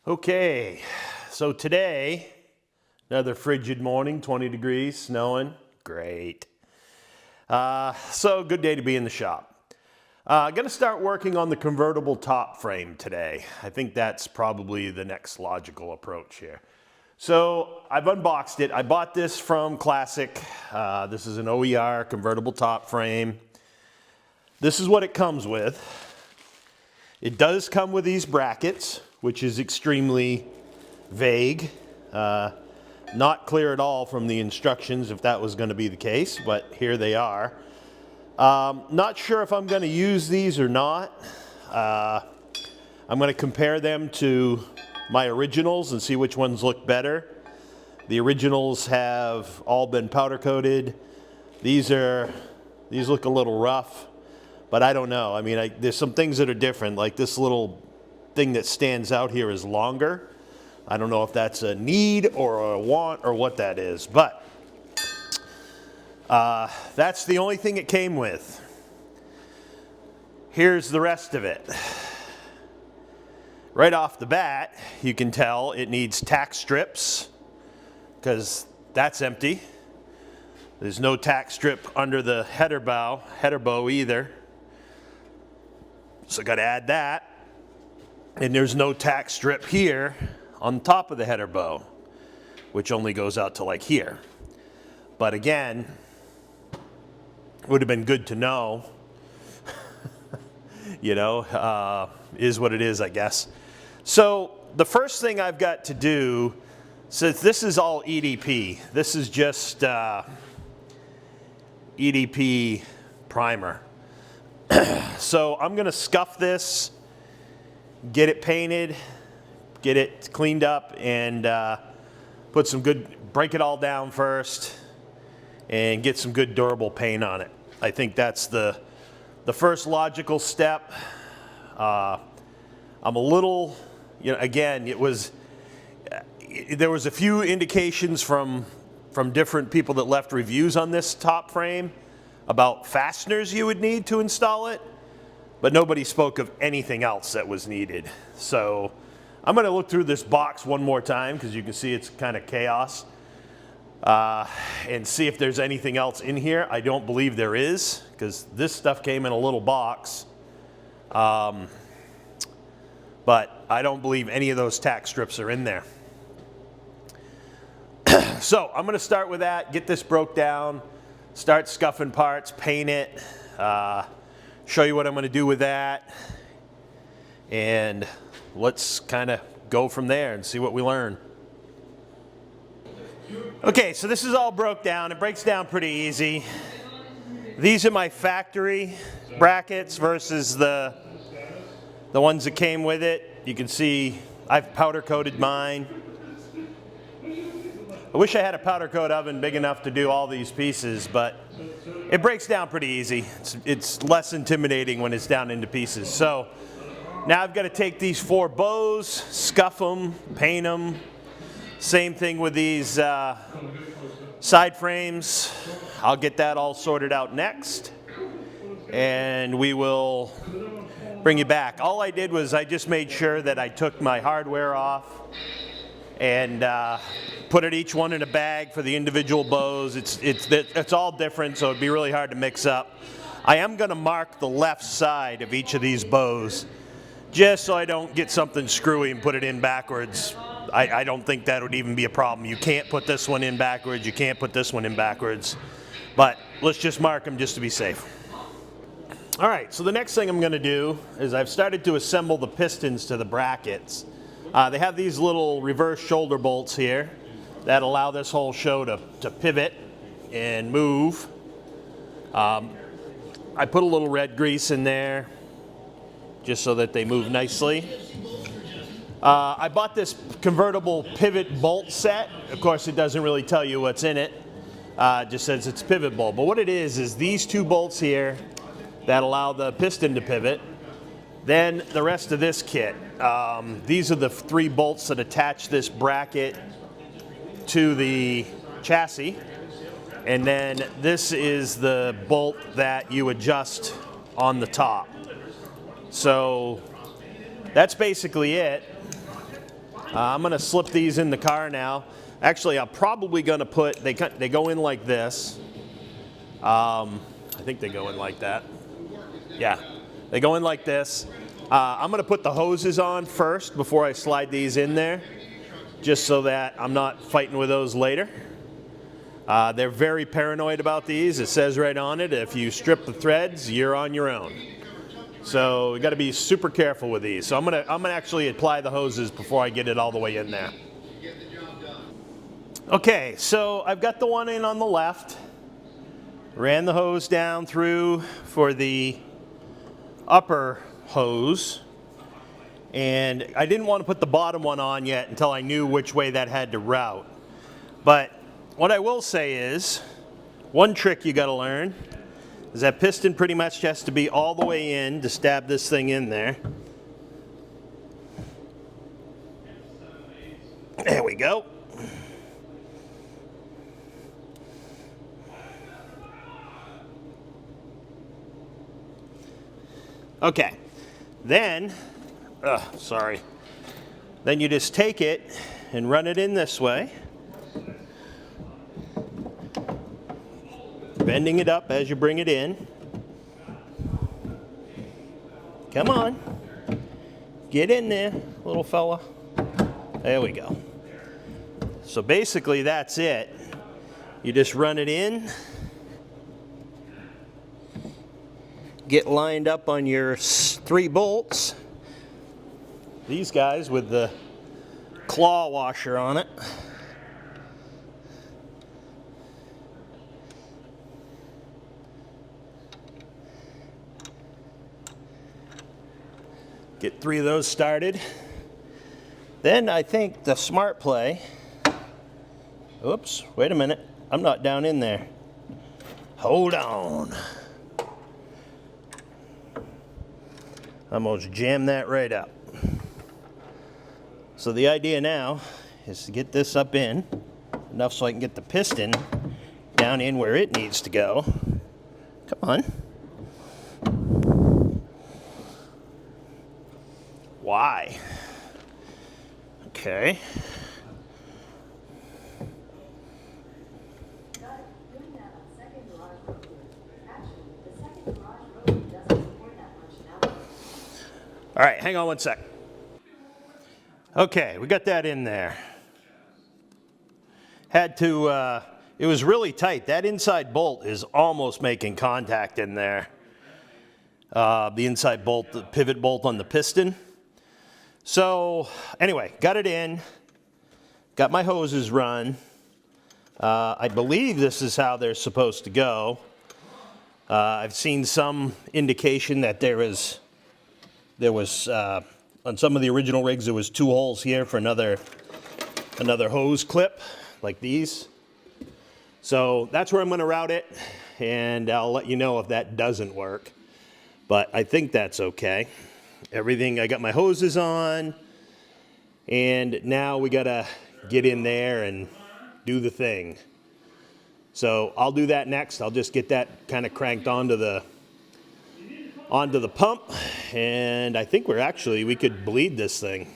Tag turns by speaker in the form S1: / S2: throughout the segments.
S1: Okay, so today, another frigid morning, 20 degrees, snowing, great. So good day to be in the shop. Gonna start working on the convertible top frame today. I think that's probably the next logical approach here. So I've unboxed it. I bought this from Classic. This is an OER convertible top frame. This is what it comes with. It does come with these brackets, which is extremely vague. Not clear at all from the instructions if that was going to be the case, but here they are. Not sure if I'm going to use these or not. I'm going to compare them to my originals and see which ones look better. The originals have all been powder coated. These look a little rough, but I don't know. I mean, there's some things that are different, like this little thing that stands out here is longer. I don't know if that's a need or a want or what that is, but that's the only thing it came with. Here's the rest of it. Right off the bat, you can tell it needs tack strips because that's empty. There's no tack strip under the header bow either. So got to add that. And there's no tack strip here on top of the header bow, which only goes out to like here. But again, it would have been good to know, you know, is what it is, I guess. So the first thing I've got to do, since this is all EDP, this is just EDP primer. So I'm going to scuff this, get it painted, get it cleaned up, and break it all down first and get some good durable paint on it. I think that's the first logical step. I'm a little, you know, again, there was a few indications from different people that left reviews on this top frame about fasteners you would need to install it, but nobody spoke of anything else that was needed. So I'm going to look through this box one more time because you can see it's kind of chaos, and see if there's anything else in here. I don't believe there is because this stuff came in a little box, but I don't believe any of those tack strips are in there. So I'm going to start with that, get this broke down, start scuffing parts, paint it, show you what I'm going to do with that, and let's kind of go from there and see what we learn. Okay, so this is all broke down. It breaks down pretty easy. These are my factory brackets versus the ones that came with it. You can see I've powder coated mine. I wish I had a powder coat oven big enough to do all these pieces, but it breaks down pretty easy. It's less intimidating when it's down into pieces. So now I've got to take these 4 bows, scuff them, paint them. Same thing with these side frames. I'll get that all sorted out next, and we will bring you back. All I did was I just made sure that I took my hardware off and put each one in a bag for the individual bows. It's all different, so it'd be really hard to mix up. I am going to mark the left side of each of these bows just so I don't get something screwy and put it in backwards. I don't think that would even be a problem. You can't put this one in backwards, you can't put this one in backwards, but let's just mark them just to be safe. All right, so the next thing I'm going to do is I've started to assemble the pistons to the brackets. They have these little reverse shoulder bolts here that allow this whole show to pivot and move. I put a little red grease in there just so that they move nicely. I bought this convertible pivot bolt set. Of course, it doesn't really tell you what's in it. It just says it's pivot bolt. But what it is these 2 bolts here that allow the piston to pivot. Then the rest of this kit. These are the 3 bolts that attach this bracket to the chassis. And then this is the bolt that you adjust on the top. So that's basically it. I'm gonna slip these in the car now. Actually, I'm probably gonna put, they go in like this. I think they go in like that. Yeah, they go in like this. I'm gonna put the hoses on first before I slide these in there, just so that I'm not fighting with those later. They're very paranoid about these. It says right on it, if you strip the threads, you're on your own. So you got to be super careful with these. So I'm gonna actually apply the hoses before I get it all the way in there. Okay, so I've got the one in on the left. Ran the hose down through for the upper hose. And I didn't want to put the bottom one on yet until I knew which way that had to route. But what I will say is, one trick you got to learn is that piston pretty much has to be all the way in to stab this thing in there. There we go. Okay, then, then you just take it and run it in this way, bending it up as you bring it in. Come on, get in there, little fella. There we go. So basically that's it. You just run it in, get lined up on your 3 bolts. These guys with the claw washer on it. Get 3 of those started. Then I think the smart play, oops, wait a minute, I'm not down in there. Hold on. Almost jammed that right up. So the idea now is to get this up in, enough so I can get the piston down in where it needs to go. Come on. Why? Okay. All right, hang on one sec. Okay, we got that in there. Had to, it was really tight. That inside bolt is almost making contact in there. The inside bolt, the pivot bolt on the piston. So anyway, got it in, got my hoses run. I believe this is how they're supposed to go. I've seen some indication that there was on some of the original rigs, there was 2 holes here for another hose clip like these. So that's where I'm going to route it, and I'll let you know if that doesn't work. But I think that's okay. Everything, I got my hoses on, and now we got to get in there and do the thing. So I'll do that next. I'll just get that kind of cranked onto the pump, and I think we could bleed this thing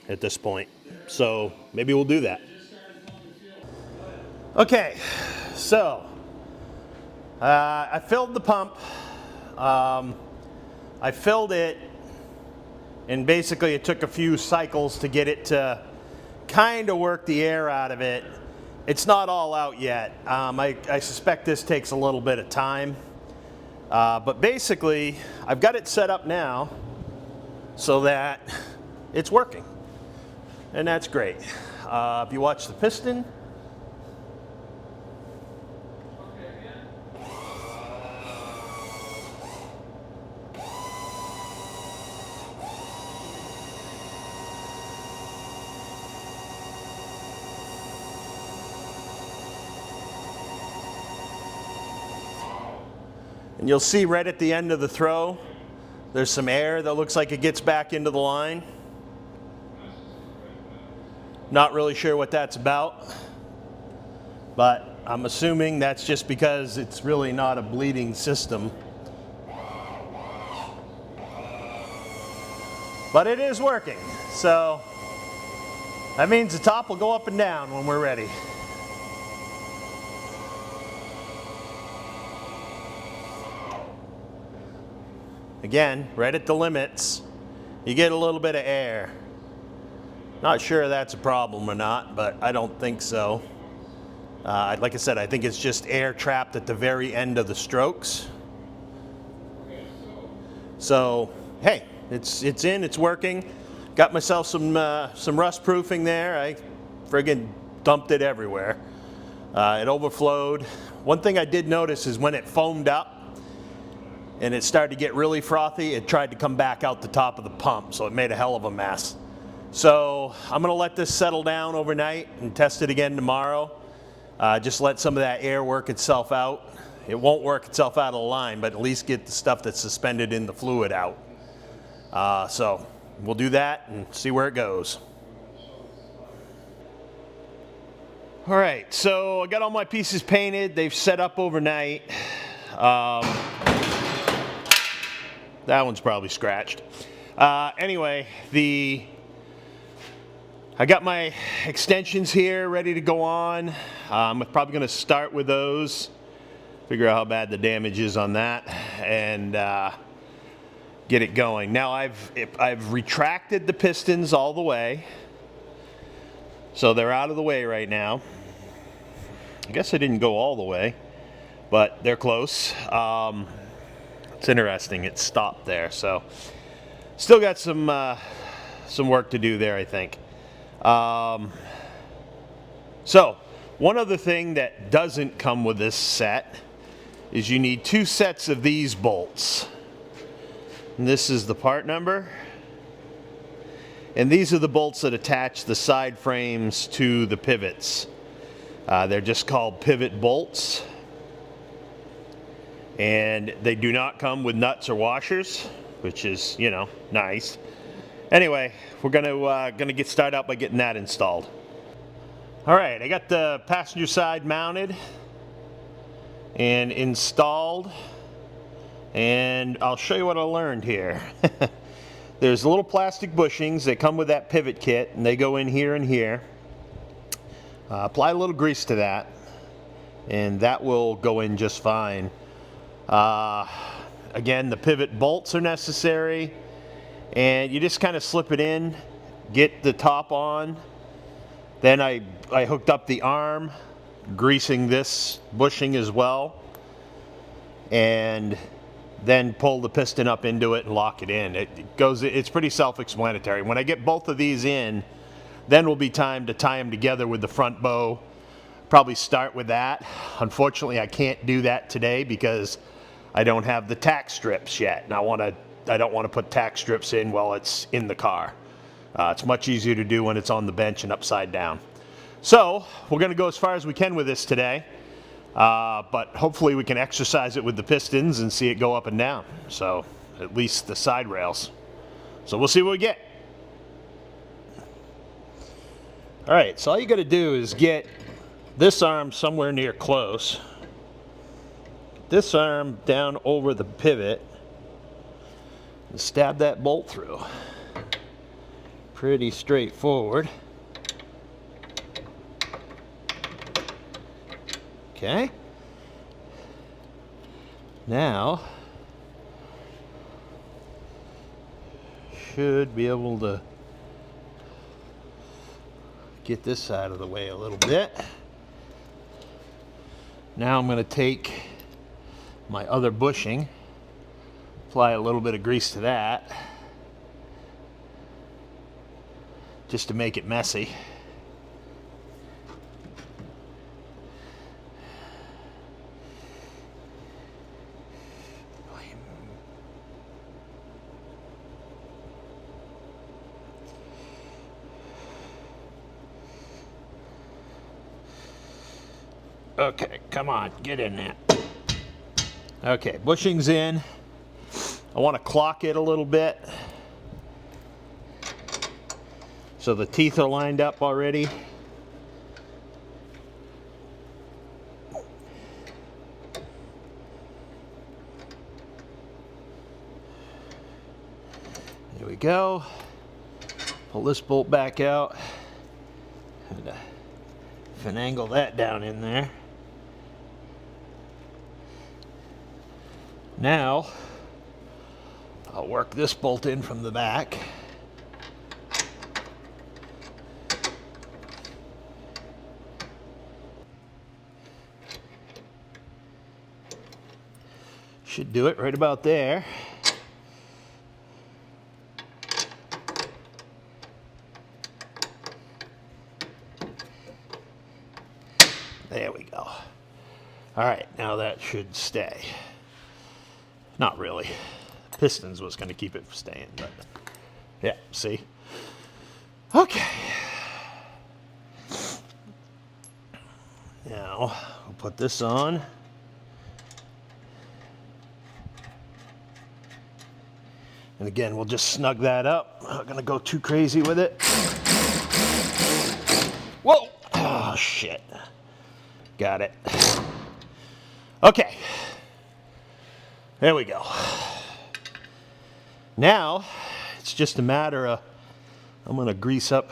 S1: at this point. So maybe we'll do that. Okay, so I filled the pump. I filled it, and basically it took a few cycles to get it to kind of work the air out of it. It's not all out yet. I suspect this takes a little bit of time. But basically, I've got it set up now so that it's working. And that's great. If you watch the piston, and you'll see right at the end of the throw, there's some air that looks like it gets back into the line. Not really sure what that's about, but I'm assuming that's just because it's really not a bleeding system. But it is working, so That means the top will go up and down when we're ready. Again, right at the limits, you get a little bit of air. Not sure that's a problem or not, but I don't think so. Like I said, I think it's just air trapped at the very end of the strokes. So, hey, it's in, it's working. Got myself some rust proofing there. I friggin' dumped it everywhere. It overflowed. One thing I did notice is when it foamed up and it started to get really frothy, it tried to come back out the top of the pump, so it made a hell of a mess. So I'm gonna let this settle down overnight and test it again tomorrow. Just let some of that air work itself out. It won't work itself out of the line, but at least get the stuff that's suspended in the fluid out. So we'll do that and see where it goes. All right, so I got all my pieces painted. They've set up overnight. That one's probably scratched. Anyway, I got my extensions here ready to go on. I'm probably gonna start with those, figure out how bad the damage is on that, and get it going. Now I've retracted the pistons all the way, so they're out of the way right now. I guess I didn't go all the way, but they're close. It's interesting, it stopped there, so still got some work to do there, I think. So one other thing that doesn't come with this set is you need 2 sets of these bolts. And this is the part number. And these are the bolts that attach the side frames to the pivots. They're just called pivot bolts. And they do not come with nuts or washers, which is, you know, nice. Anyway, we're gonna get started out by getting that installed. All right, I got the passenger side mounted and installed, and I'll show you what I learned here. There's little plastic bushings that come with that pivot kit, and they go in here and here. Apply a little grease to that, and that will go in just fine. Again, the pivot bolts are necessary, and you just kind of slip it in, get the top on. Then I hooked up the arm, greasing this bushing as well, and then pull the piston up into it and lock it in. It's pretty self-explanatory. When I get both of these in, then will be time to tie them together with the front bow. Probably start with that. Unfortunately, I can't do that today because I don't have the tack strips yet, and I don't want to put tack strips in while it's in the car. It's much easier to do when it's on the bench and upside down. So we're going to go as far as we can with this today, but hopefully we can exercise it with the pistons and see it go up and down. So at least the side rails. So we'll see what we get. All right, so all you got to do is get this arm somewhere near close. This arm down over the pivot and stab that bolt through. Pretty straightforward. Okay. Now, should be able to get this out of the way a little bit. Now I'm going to take my other bushing, apply a little bit of grease to that, just to make it messy. Okay, come on, get in there. Okay, bushing's in. I want to clock it a little bit so the teeth are lined up already. There we go. Pull this bolt back out.
S2: Finagle that down in there. Now, I'll work this bolt in from the back. Should do it right about there. There we go. All right, now that should stay. Not really. Pistons was going to keep it from staying, but yeah, see? Okay. Now, we'll put this on. And again, we'll just snug that up. Not going to go too crazy with it. Whoa! Oh, shit. Got it. Okay. There we go. Now, it's just a matter of, I'm going to grease up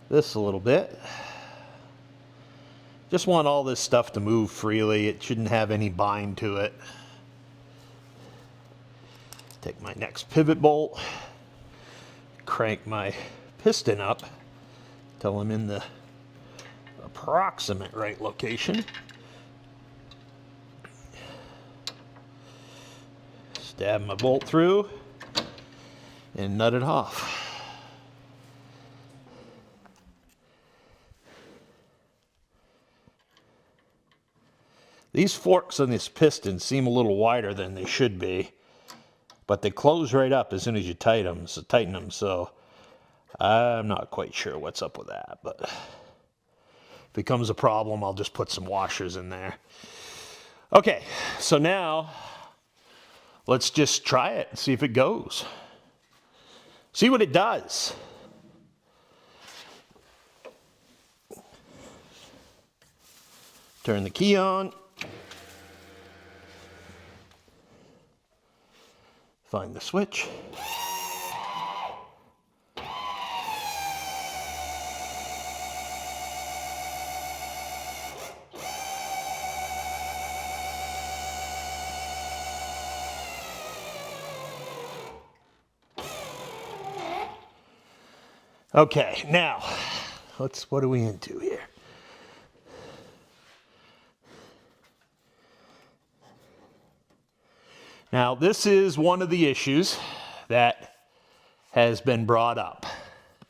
S2: this a little bit. Just want all this stuff to move freely. It shouldn't have any bind to it. Take my next pivot bolt, crank my piston up till I'm in the approximate right location. Stab my bolt through and nut it off. These forks on this piston seem a little wider than they should be, but they close right up as soon as you tighten them, so I'm not quite sure what's up with that, but if it becomes a problem, I'll just put some washers in there. Okay, so now let's just try it and see if it goes. See what it does. Turn the key on. Find the switch. Okay, now, what are we into here? Now, this is one of the issues that has been brought up.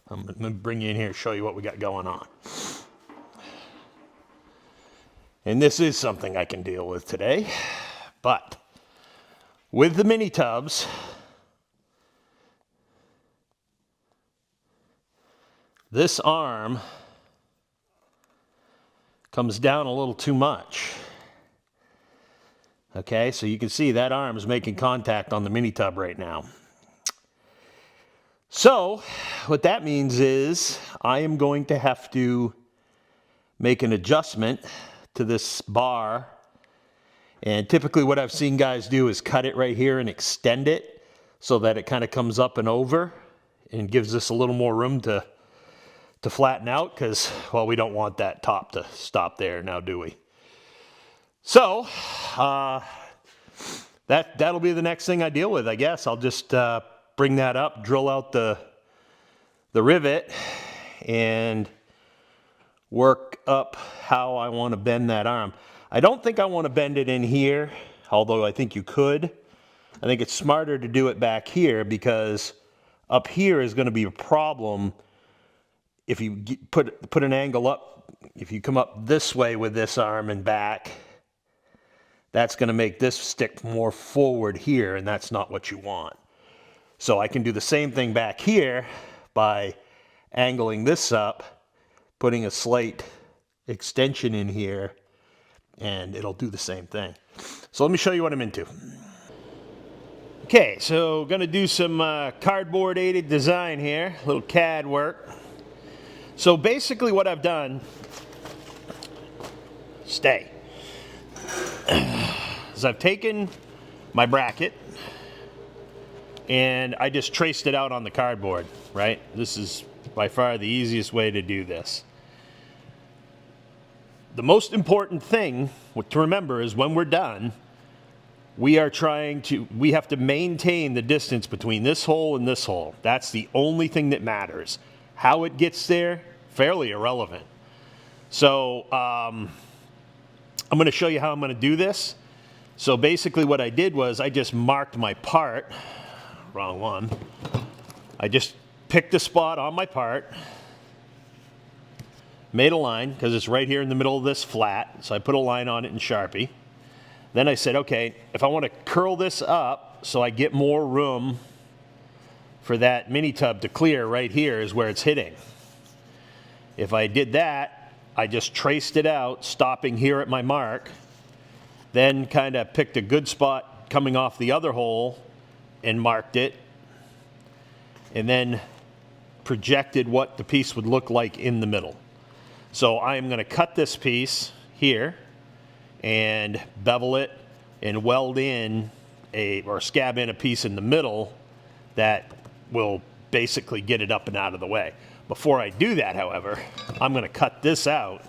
S2: I'm going to bring you in here and show you what we got going on. And this is something I can deal with today, but with the mini tubs, this arm comes down a little too much. Okay, so you can see that arm is making contact on the mini tub right now. So, what that means is I am going to have to make an adjustment to this bar. And typically what I've seen guys do is cut it right here and extend it so that it kind of comes up and over and gives us a little more room to flatten out because, well, we don't want that top to stop there now, do we? So, that'll be the next thing I deal with, I guess. I'll just bring that up, drill out the rivet, and work up how I want to bend that arm. I don't think I want to bend it in here, although I think you could. I think it's smarter to do it back here because up here is going to be a problem if you put an angle up. If you come up this way with this arm and back, that's going to make this stick more forward here, and that's not what you want. So I can do the same thing back here by angling this up, putting a slight extension in here, and it'll do the same thing. So let me show you what I'm into. Okay, so going to do some cardboard aided design here, a little CAD work. So basically what I've done, is I've taken my bracket and I just traced it out on the cardboard, right? This is by far the easiest way to do this. The most important thing to remember is when we're done, we have to maintain the distance between this hole and this hole. That's the only thing that matters. How it gets there, fairly irrelevant. So I'm going to show you how I'm going to do this. So basically what I did was I just marked my part. Wrong one. I just picked a spot on my part, made a line because it's right here in the middle of this flat, so I put a line on it in Sharpie. Then I said, okay, if I want to curl this up so I get more room for that mini tub to clear, right here is where it's hitting. If I did that, I just traced it out, stopping here at my mark, then kind of picked a good spot coming off the other hole and marked it, and then projected what the piece would look like in the middle. So I am going to cut this piece here and bevel it and weld in or scab in a piece in the middle that will basically get it up and out of the way. Before I do that, however, I'm going to cut this out,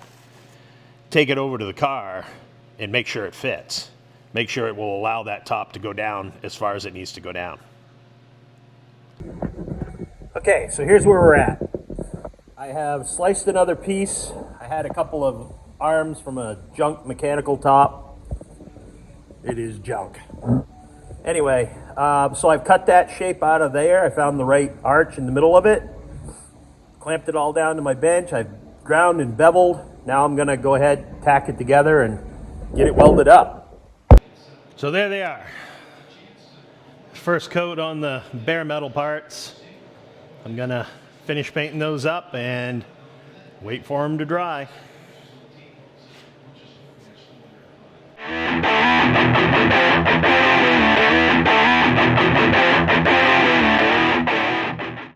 S2: take it over to the car, and make sure it fits. Make sure it will allow that top to go down as far as it needs to go down. Okay, so here's where we're at. I have sliced another piece. I had a couple of arms from a junk mechanical top. It is junk. Anyway, so I've cut that shape out of there. I found the right arch in the middle of it. Clamped it all down to my bench. I've ground and beveled. Now I'm going to go ahead, tack it together, and get it welded up. So there they are. First coat on the bare metal parts. I'm going to finish painting those up and wait for them to dry.